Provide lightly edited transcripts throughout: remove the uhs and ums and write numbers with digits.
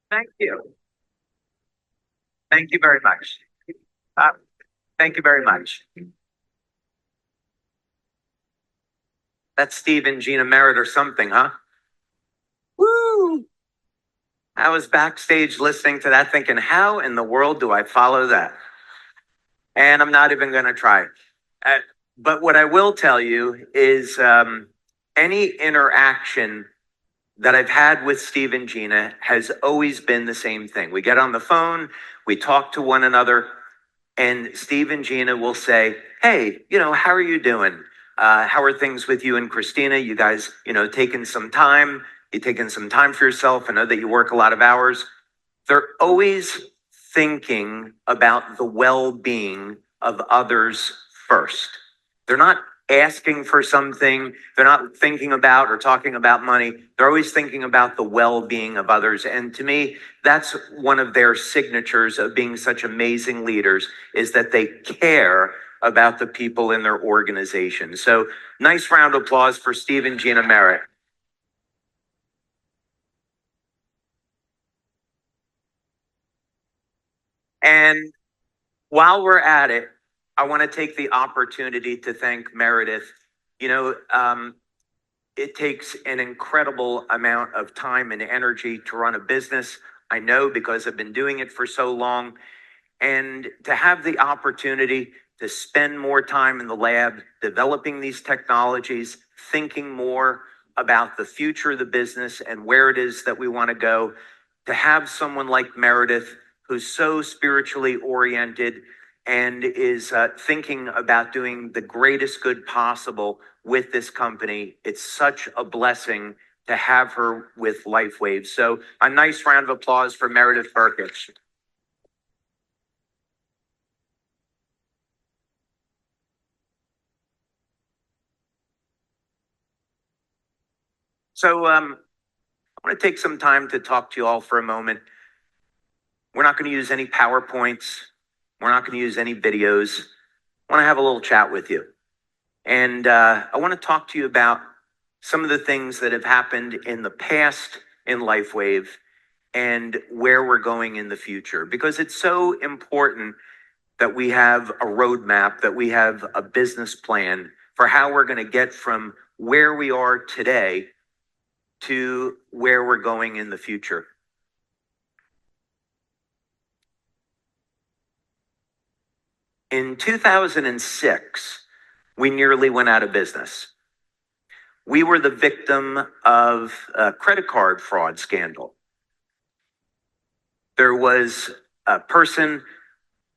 Thank you. Thank you very much. Uh, Thank you very much. That's Steve and Gina Merritt or something, huh? Woo! I was backstage listening to that thinking, how in the world do I follow that? And I'm not even going to try. Uh, but what I will tell you is any interaction that I've had with Steve and Gina has always been the same thing. We get on the phone, we talk to one another, and Steve and Gina will say, hey, how are you doing? How are things with you and Christina? You guys, taking some time? You taking some time for yourself? I know that you work a lot of hours. They're always thinking about the well-being of others first. They're not asking for something. They're not thinking about or talking about money. They're always thinking about the well-being of others. And to me, that's one of their signatures of being such amazing leaders, is that they care about the people in their organization. So nice round of applause for Steve and Gina Merritt. And while we're at it, I want to take the opportunity to thank Meredith. You know, it takes an incredible amount of time and energy to run a business. I know because I've been doing it for so long. And to have the opportunity to spend more time in the lab, developing these technologies, thinking more about the future of the business and where it is that we want to go, to have someone like Meredith, who's so spiritually oriented and is thinking about doing the greatest good possible with this company. It's such a blessing to have her with LifeWave. So a nice round of applause for Meredith Burkich. So I want to take some time to talk to you all for a moment. We're not going to use any PowerPoints. We're not going to use any videos. I want to have a little chat with you. And I want to talk to you about some of the things that have happened in the past in LifeWave and where we're going in the future. Because it's so important that we have a roadmap, that we have a business plan for how we're going to get from where we are today to where we're going in the future. In 2006, we nearly went out of business. We were the victim of a credit card fraud scandal. There was a person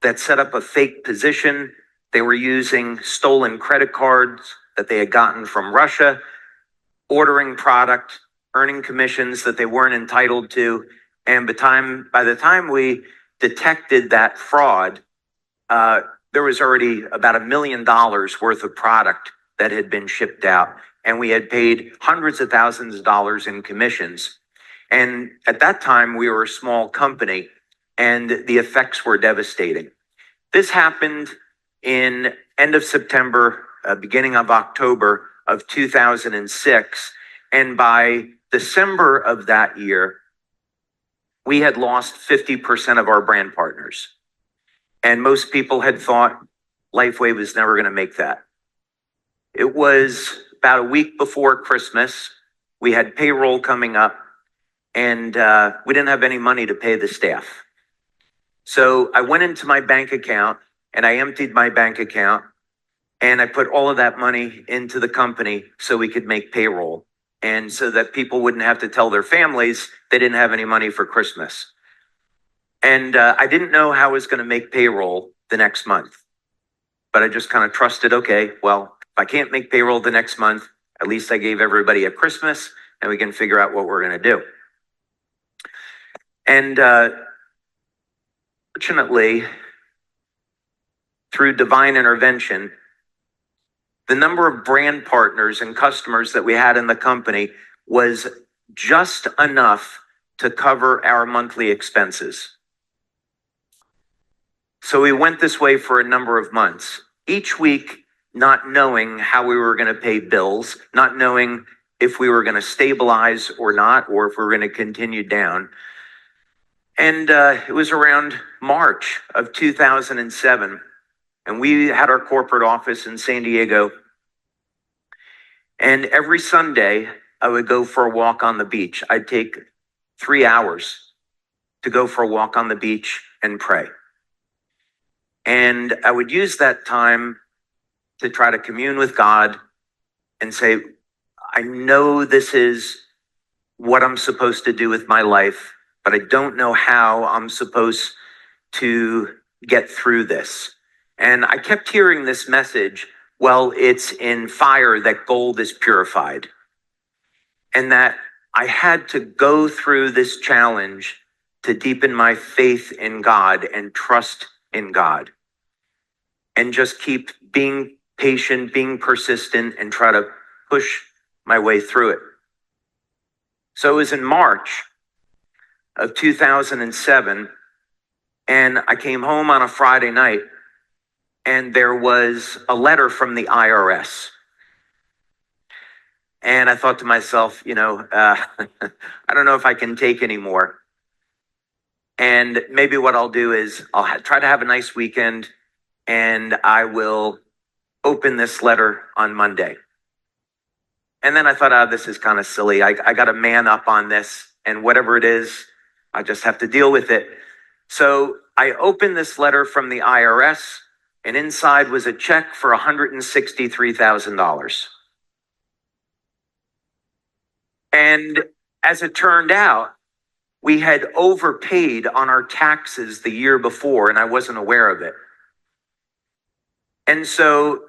that set up a fake position. They were using stolen credit cards that they had gotten from Russia, ordering product, earning commissions that they weren't entitled to. And by the time we detected that fraud, there was already about $1 million worth of product that had been shipped out. And we had paid hundreds of thousands of dollars in commissions. And at that time, we were a small company, and the effects were devastating. This happened in end of September, beginning of October of 2006. And by December of that year, we had lost 50% of our brand partners. And most people had thought LifeWave was never going to make that. It was about a week before Christmas. We had payroll coming up, and we didn't have any money to pay the staff. So I went into my bank account and I emptied my bank account and I put all of that money into the company so we could make payroll, and so that people wouldn't have to tell their families they didn't have any money for Christmas. And I didn't know how I was going to make payroll the next month, but I just kind of trusted, okay, well, if I can't make payroll the next month, at least I gave everybody a Christmas and we can figure out what we're going to do. And fortunately, through divine intervention, the number of brand partners and customers that we had in the company was just enough to cover our monthly expenses. So we went this way for a number of months, each week not knowing how we were going to pay bills, not knowing if we were going to stabilize or not, or if we were going to continue down. And it was around March of 2007. And we had our corporate office in San Diego. And every Sunday, I would go for a walk on the beach. I'd take 3 hours to go for a walk on the beach and pray. And I would use that time to try to commune with God and say, I know this is what I'm supposed to do with my life, but I don't know how I'm supposed to get through this. And I kept hearing this message, well, it's in fire that gold is purified. And that I had to go through this challenge to deepen my faith in God and trust in God. And just keep being patient, being persistent, and try to push my way through it. So it was in March of 2007, and I came home on a Friday night, and there was a letter from the IRS. And I thought to myself, I don't know if I can take any more. And maybe what I'll do is I'll try to have a nice weekend, and I will open this letter on Monday. And then I thought, this is kind of silly. I got to man up on this, and whatever it is, I just have to deal with it. So I opened this letter from the IRS, and inside was a check for $163,000. And as it turned out, we had overpaid on our taxes the year before, and I wasn't aware of it. And so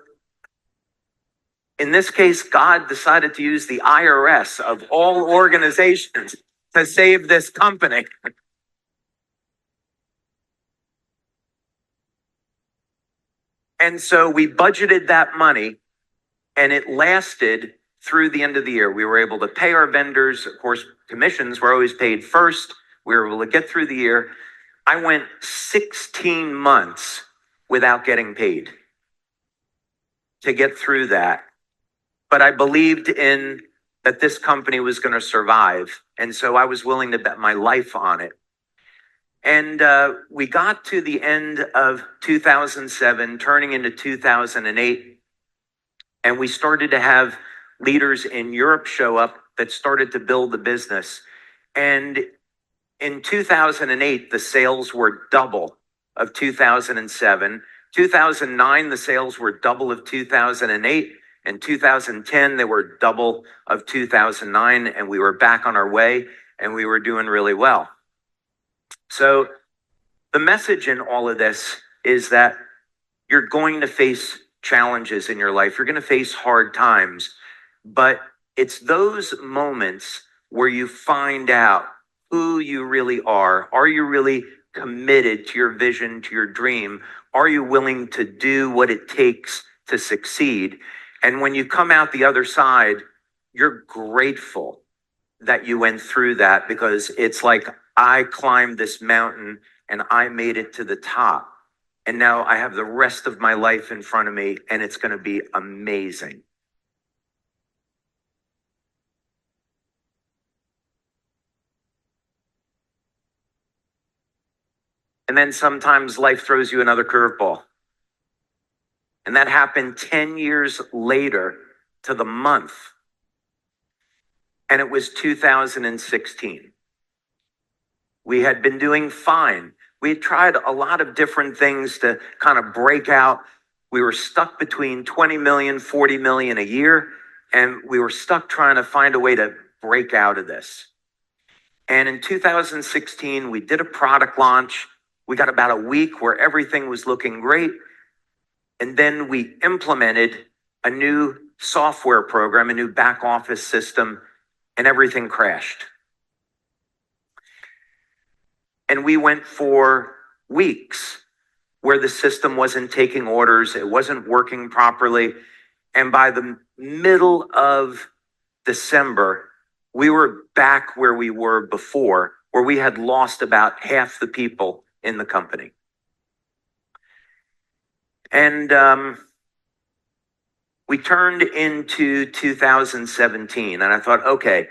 in this case, God decided to use the IRS of all organizations to save this company. And so we budgeted that money, and it lasted through the end of the year. We were able to pay our vendors. Of course, commissions were always paid first. We were able to get through the year. I went 16 months without getting paid to get through that. But I believed in that this company was going to survive. And so I was willing to bet my life on it. And we got to the end of 2007, turning into 2008. And we started to have leaders in Europe show up that started to build the business. And in 2008, the sales were double of 2007. 2009, the sales were double of 2008. In 2010, they were double of 2009, and we were back on our way, and we were doing really well. So the message in all of this is that you're going to face challenges in your life. You're going to face hard times, but it's those moments where you find out who you really are. Are you really committed to your vision, to your dream? Are you willing to do what it takes to succeed? And when you come out the other side, you're grateful that you went through that, because it's like, I climbed this mountain and I made it to the top. And now I have the rest of my life in front of me, and it's going to be amazing. And then sometimes life throws you another curveball. And that happened 10 years later to the month. And it was 2016. We had been doing fine. We had tried a lot of different things to kind of break out. We were stuck between 20 million, 40 million a year. And we were stuck trying to find a way to break out of this. And in 2016, we did a product launch. We got about a week where everything was looking great. And then we implemented a new software program, a new back office system, and everything crashed. And we went for weeks where the system wasn't taking orders, it wasn't working properly. And by the middle of December, we were back where we were before, where we had lost about half the people in the company. And we turned into 2017, and I thought, okay,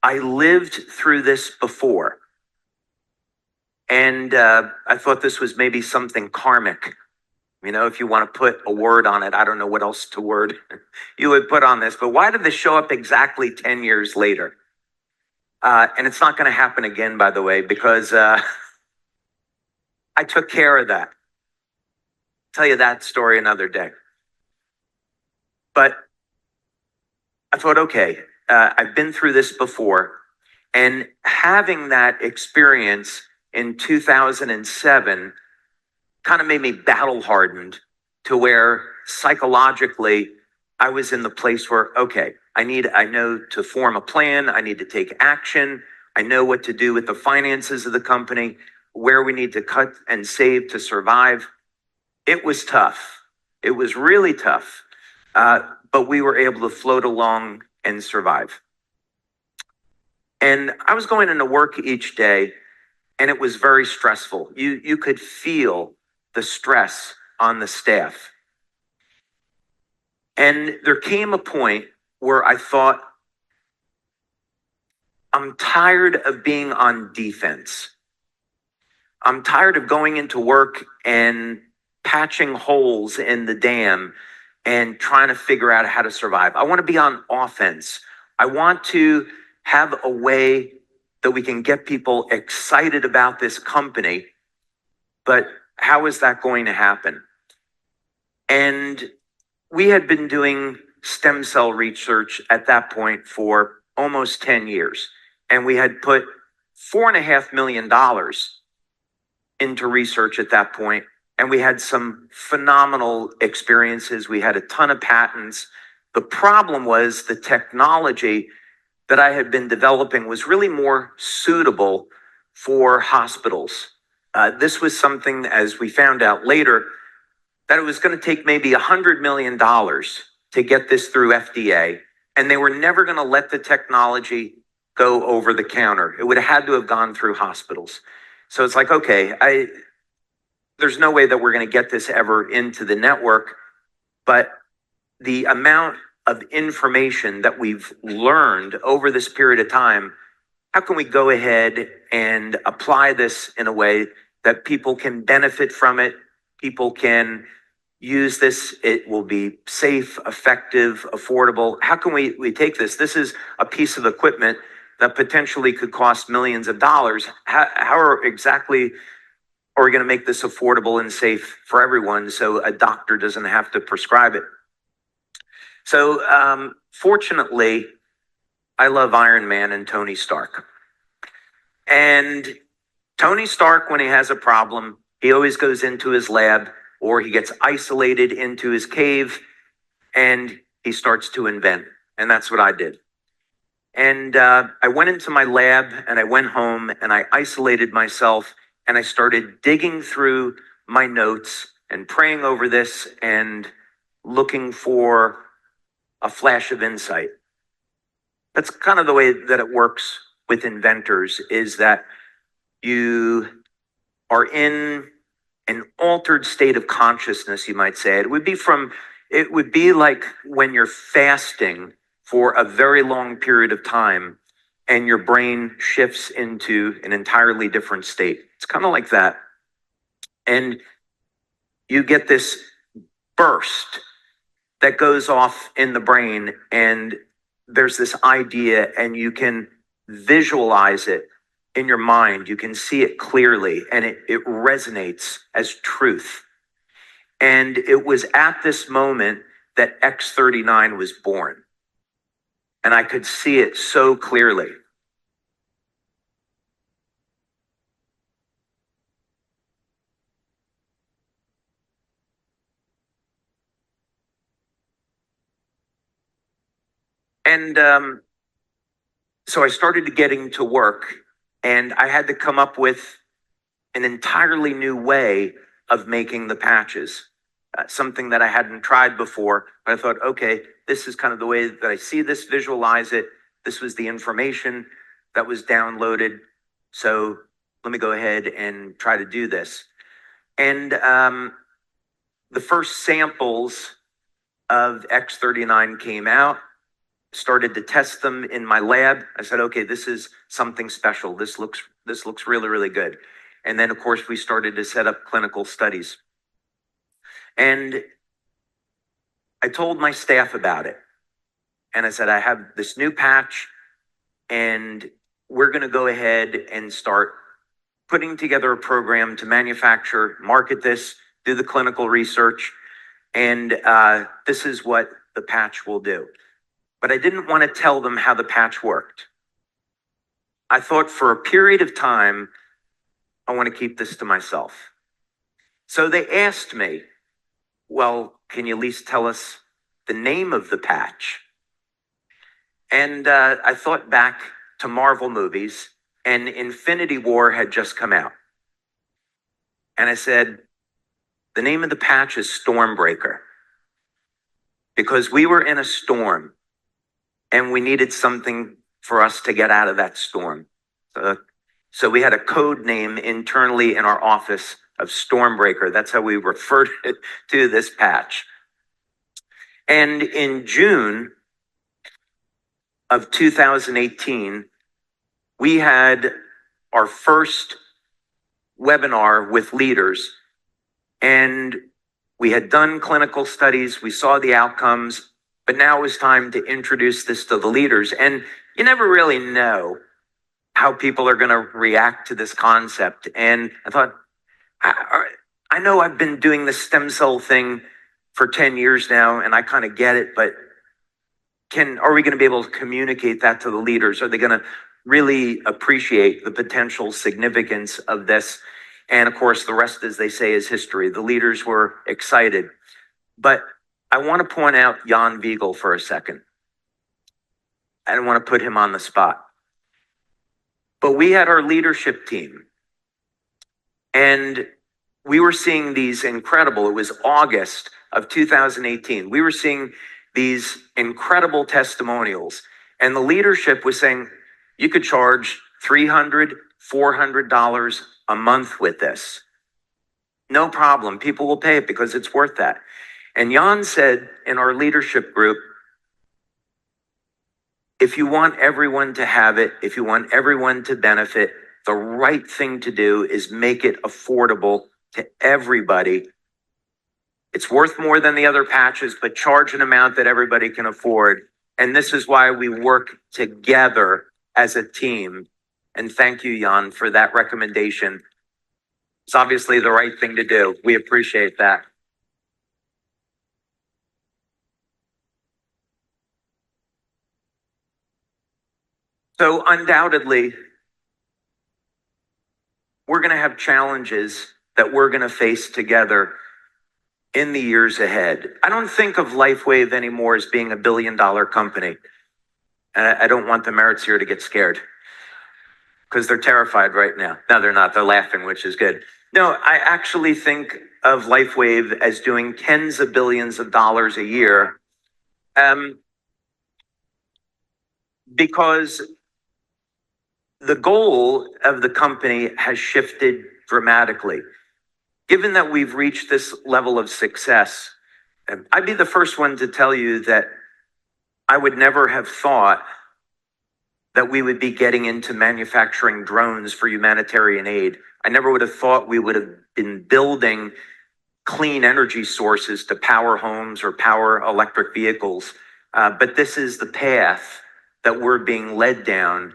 I lived through this before. And I thought this was maybe something karmic. You know, if you want to put a word on it, I don't know what else to word you would put on this, but why did this show up exactly 10 years later? And it's not going to happen again, by the way, because I took care of that. I'll tell you that story another day. But I thought, okay, I've been through this before. And having that experience in 2007 kind of made me battle hardened to where psychologically I was in the place where, okay, I know to form a plan. I need to take action. I know what to do with the finances of the company, where we need to cut and save to survive. It was tough. It was really tough. But we were able to float along and survive. And I was going into work each day, and it was very stressful. You could feel the stress on the staff. And there came a point where I thought, I'm tired of being on defense. I'm tired of going into work and patching holes in the dam and trying to figure out how to survive. I want to be on offense. I want to have a way that we can get people excited about this company, but how is that going to happen? And we had been doing stem cell research at that point for almost 10 years. And we had put $4.5 million into research at that point. And we had some phenomenal experiences. We had a ton of patents. The problem was the technology that I had been developing was really more suitable for hospitals. This was something, as we found out later, that it was going to take maybe $100 million to get this through FDA, and they were never going to let the technology go over the counter. It would have had to have gone through hospitals. So it's like, okay, there's no way that we're going to get this ever into the network, but the amount of information that we've learned over this period of time, how can we go ahead and apply this in a way that people can benefit from it? People can use this. It will be safe, effective, affordable. How can we take this? This is a piece of equipment that potentially could cost millions of dollars. How exactly are we going to make this affordable and safe for everyone so a doctor doesn't have to prescribe it? So fortunately, I love Iron Man and Tony Stark. And Tony Stark, when he has a problem, he always goes into his lab or he gets isolated into his cave and he starts to invent. And that's what I did. And I went into my lab and I went home and I isolated myself and I started digging through my notes and praying over this and looking for a flash of insight. That's kind of the way that it works with inventors, is that you are in an altered state of consciousness, you might say. It would be like when you're fasting for a very long period of time and your brain shifts into an entirely different state. It's kind of like that. And you get this burst that goes off in the brain, and there's this idea, and you can visualize it in your mind. You can see it clearly, and it resonates as truth. And it was at this moment that X39 was born. And I could see it so clearly. And so I started getting to work, and I had to come up with an entirely new way of making the patches, something that I hadn't tried before. But I thought, okay, this is kind of the way that I see this, visualize it. This was the information that was downloaded. So let me go ahead and try to do this. And the first samples of X39 came out, started to test them in my lab. I said, okay, this is something special. This looks really, really good. And then, of course, we started to set up clinical studies. And I told my staff about it. And I said, I have this new patch, and we're going to go ahead and start putting together a program to manufacture, market this, do the clinical research. And this is what the patch will do. But I didn't want to tell them how the patch worked. I thought for a period of time, I want to keep this to myself. So they asked me, well, can you at least tell us the name of the patch? And I thought back to Marvel movies, and Infinity War had just come out. And I said, the name of the patch is Stormbreaker, because we were in a storm and we needed something for us to get out of that storm. So we had a code name internally in our office of Stormbreaker. That's how we referred to this patch. And in June of 2018, we had our first webinar with leaders, and we had done clinical studies. We saw the outcomes, but now it was time to introduce this to the leaders. And you never really know how people are going to react to this concept. And I thought, I know I've been doing the stem cell thing for 10 years now, and I kind of get it, but are we going to be able to communicate that to the leaders? Are they going to really appreciate the potential significance of this? And of course, the rest, as they say, is history. The leaders were excited. But I want to point out Jan Wiegel for a second. I don't want to put him on the spot. But we had our leadership team, and we were seeing these incredible, it was August of 2018. We were seeing these incredible testimonials, and the leadership was saying, you could charge $300, $400 a month with this. No problem. People will pay it because it's worth that. And Jan said in our leadership group, if you want everyone to have it, if you want everyone to benefit, the right thing to do is make it affordable to everybody. It's worth more than the other patches, but charge an amount that everybody can afford. And this is why we work together as a team. And thank you, Jan, for that recommendation. It's obviously the right thing to do. We appreciate that. So undoubtedly, we're going to have challenges that we're going to face together in the years ahead. I don't think of LifeWave anymore as being $1 billion company. I don't want the Merits here to get scared because they're terrified right now. No, they're not. They're laughing, which is good. No, I actually think of LifeWave as doing tens of billions of dollars a year, because the goal of the company has shifted dramatically. Given that we've reached this level of success, I'd be the first one to tell you that I would never have thought that we would be getting into manufacturing drones for humanitarian aid. I never would have thought we would have been building clean energy sources to power homes or power electric vehicles. But this is the path that we're being led down,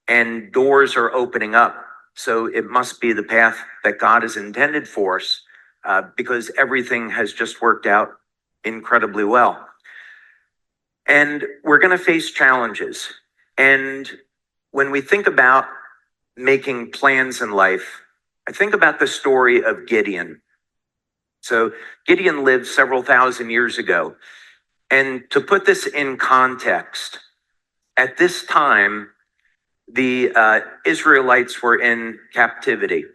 and doors are opening up. So it must be the path that God has intended for us, because everything has just worked out incredibly well. And we're going to face challenges. And when we think about making plans in life, I think about the story of Gideon. So Gideon lived several thousand years ago. And to put this in context, at this time, the Israelites were in captivity.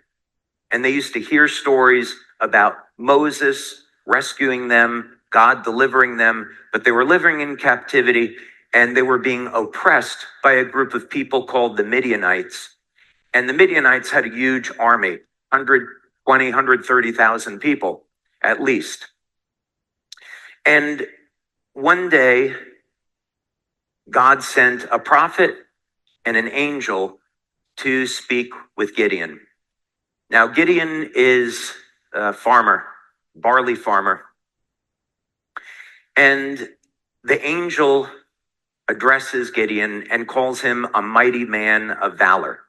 And they used to hear stories about Moses rescuing them, God delivering them, but they were living in captivity, and they were being oppressed by a group of people called the Midianites. And the Midianites had a huge army, 120, 130,000 people at least. And one day, God sent a prophet and an angel to speak with Gideon. Now, Gideon is a farmer, barley farmer. And the angel addresses Gideon and calls him a mighty man of valor.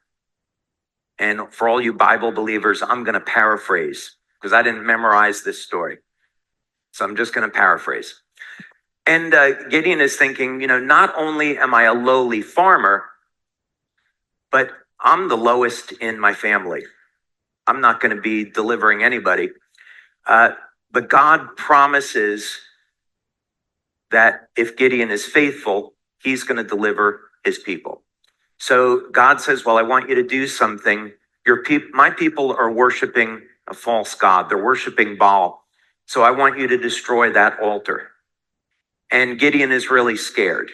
And for all you Bible believers, I'm going to paraphrase because I didn't memorize this story. So I'm just going to paraphrase. And Gideon is thinking, not only am I a lowly farmer, but I'm the lowest in my family. I'm not going to be delivering anybody. But God promises that if Gideon is faithful, he's going to deliver his people. So God says, well, I want you to do something. My people are worshiping a false god. They're worshiping Baal. So I want you to destroy that altar. And Gideon is really scared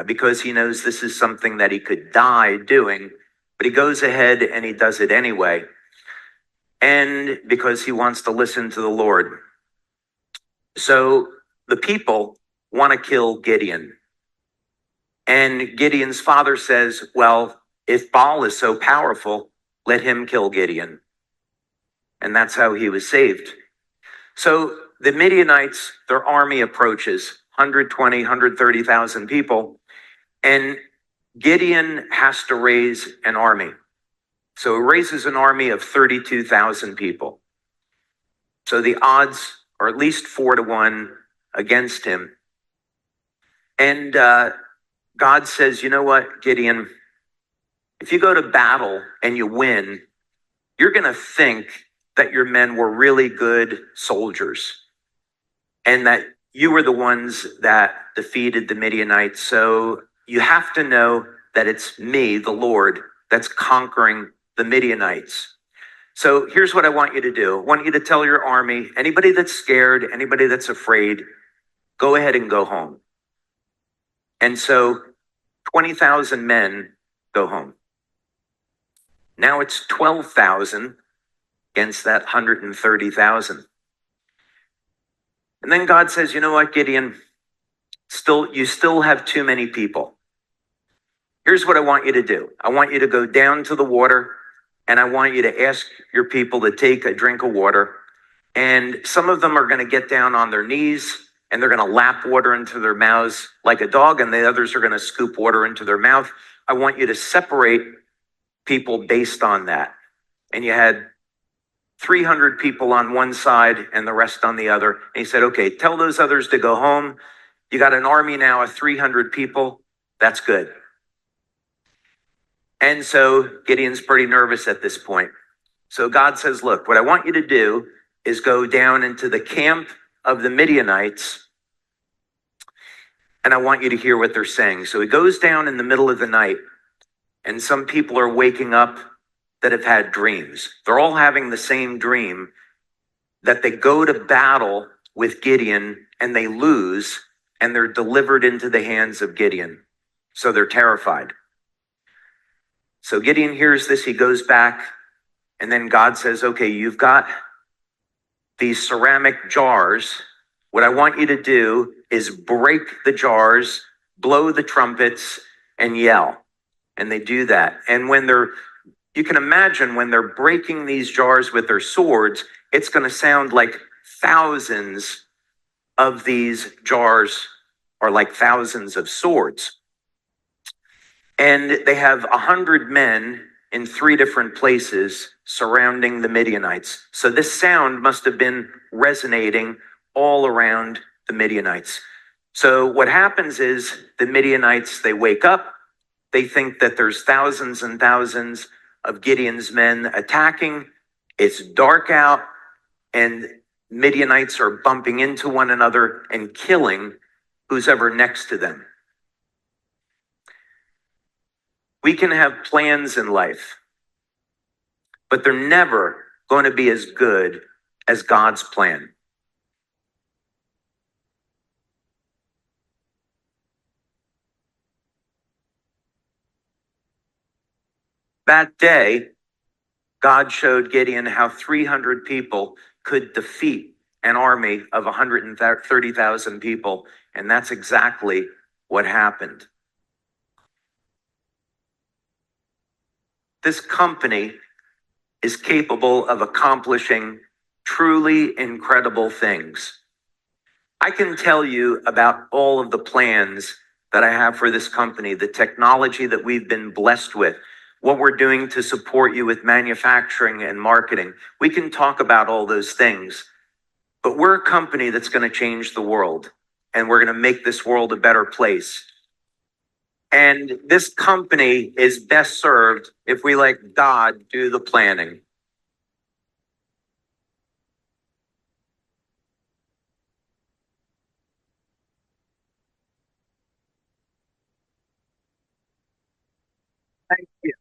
because he knows this is something that he could die doing, but he goes ahead and he does it anyway. And because he wants to listen to the Lord. So the people want to kill Gideon. And Gideon's father says, well, if Baal is so powerful, let him kill Gideon. And that's how he was saved. So the Midianites, their army approaches 120, 130,000 people. And Gideon has to raise an army. So he raises an army of 32,000 people. So the odds are at least 4-1 against him. And God says, you know what, Gideon, if you go to battle and you win, you're going to think that your men were really good soldiers and that you were the ones that defeated the Midianites. So you have to know that it's me, the Lord, that's conquering the Midianites. So here's what I want you to do. I want you to tell your army, anybody that's scared, anybody that's afraid, go ahead and go home. And so 20,000 men go home. Now it's 12,000 against that 130,000. And then God says, you know what, Gideon, you still have too many people. Here's what I want you to do. I want you to go down to the water and I want you to ask your people to take a drink of water. And some of them are going to get down on their knees and they're going to lap water into their mouths like a dog, and the others are going to scoop water into their mouth. I want you to separate people based on that. And you had 300 people on one side and the rest on the other. And he said, okay, tell those others to go home. You got an army now of 300 people. That's good. And so Gideon's pretty nervous at this point. So God says, look, what I want you to do is go down into the camp of the Midianites, and I want you to hear what they're saying. So he goes down in the middle of the night, and some people are waking up that have had dreams. They're all having the same dream, that they go to battle with Gideon and they lose, and they're delivered into the hands of Gideon. So they're terrified. So Gideon hears this, he goes back, and then God says, okay, you've got these ceramic jars. What I want you to do is break the jars, blow the trumpets, and yell. And they do that. And you can imagine when they're breaking these jars with their swords, it's going to sound like thousands of these jars are like thousands of swords. And they have 100 men in 3 different places surrounding the Midianites. So this sound must have been resonating all around the Midianites. So what happens is the Midianites, they wake up, they think that there's thousands and thousands of Gideon's men attacking. It's dark out, and Midianites are bumping into one another and killing who's ever next to them. We can have plans in life, but they're never going to be as good as God's plan. That day, God showed Gideon how 300 people could defeat an army of 130,000 people, and that's exactly what happened. This company is capable of accomplishing truly incredible things. I can tell you about all of the plans that I have for this company, the technology that we've been blessed with, what we're doing to support you with manufacturing and marketing. We can talk about all those things, but we're a company that's going to change the world, and we're going to make this world a better place. And this company is best served if we let God do the planning. Thank you.